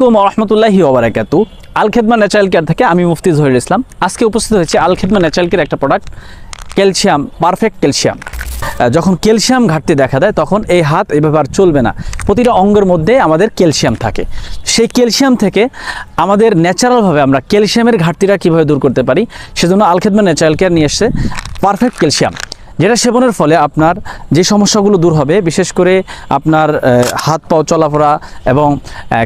আলাইকুম ওয়া রাহমাতুল্লাহি ওয়া বারাকাতুহু। আল খেদমা ন্যাচারাল কেয়ার থেকে আমি মুফতি জহিরুল ইসলাম। আজকে উপস্থিত হয়েছে আল খেদমা ন্যাচারাল কেয়ার একটা প্রোডাক্ট, ক্যালসিয়াম, পারফেক্ট ক্যালসিয়াম। যখন ক্যালসিয়াম ঘাটতি দেখা দেয় তখন এই হাত এইভাবে আর চলবে না। প্রতিটা অঙ্গের মধ্যে আমাদের ক্যালসিয়াম থাকে। সেই ক্যালসিয়াম থেকে আমাদের ন্যাচারালভাবে আমরা ক্যালসিয়ামের ঘাটতিটা কীভাবে দূর করতে পারি, সেজন্য আল খেদমা ন্যাচারাল কেয়ার নিয়ে এসেছে পারফেক্ট ক্যালসিয়াম, যেটা সেবনের ফলে আপনার যে সমস্যাগুলো দূর হবে, বিশেষ করে আপনার হাত পাও চলাফেরা এবং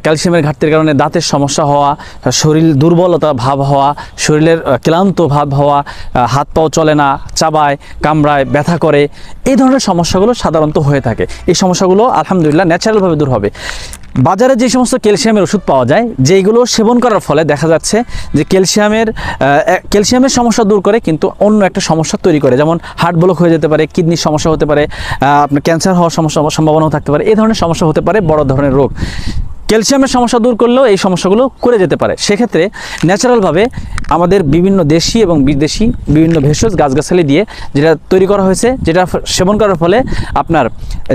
ক্যালসিয়ামের ঘাটতির কারণে দাঁতের সমস্যা হওয়া, শরীর দুর্বলতা ভাব হওয়া, শরীরের ক্লান্ত ভাব হওয়া, হাত পাও চলে না, চাবায়, কামড়ায়, ব্যথা করে, এই ধরনের সমস্যাগুলো সাধারণত হয়ে থাকে। এই সমস্যাগুলো আলহামদুলিল্লাহ ন্যাচারালভাবে দূর হবে। বাজারে যে সমস্ত ক্যালসিয়ামের ওষুধ পাওয়া যায়, যেগুলো সেবন করার ফলে দেখা যাচ্ছে যে ক্যালসিয়ামের সমস্যা দূর করে কিন্তু অন্য একটা সমস্যা তৈরি করে, যেমন হার্ট ব্লক হয়ে যেতে পারে, কিডনির সমস্যা হতে পারে, আপনার ক্যান্সার হওয়ার সম্ভাবনাও থাকতে পারে। এই ধরনের সমস্যা হতে পারে, বড় ধরনের রোগ। ক্যালসিয়ামের সমস্যা দূর করলেও এই সমস্যাগুলো করে যেতে পারে। সেক্ষেত্রে ন্যাচারালভাবে আমাদের বিভিন্ন দেশি এবং বিদেশি বিভিন্ন ভেষজ গাছগাছালি দিয়ে যেটা তৈরি করা হয়েছে, যেটা সেবন করার ফলে আপনার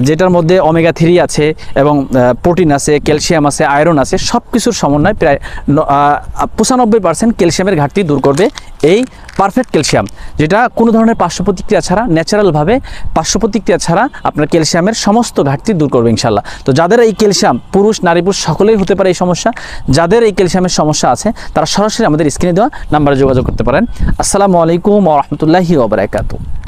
যেটার মধ্যে ওমেগা 3 আছে এবং প্রোটিন আছে, ক্যালসিয়াম আছে, আয়রন আছে, সব কিছুর সমন্বয় প্রায় 95% ক্যালসিয়ামের ঘাটতি দূর করবে এই পারফেক্ট ক্যালসিয়াম, যেটা কোনো ধরনের পার্শ্ব প্রতিক্রিয়া ছাড়া, ন্যাচারালভাবে পার্শ্ব প্রতিক্রিয়া ছাড়া আপনার ক্যালসিয়ামের সমস্ত ঘাটতি দূর করবে ইনশাল্লাহ। তো যাদের এই ক্যালসিয়াম, পুরুষ নারী পুরুষ সকলেই হতে পারে এই সমস্যা, যাদের এই ক্যালসিয়ামের সমস্যা আছে তারা সরাসরি আমাদের স্ক্রিনে দেওয়া নাম্বারে যোগাযোগ করতে পারেন। আসসালামু আলাইকুম ওয়া রাহমাতুল্লাহি ওয়া বারাকাতুহু।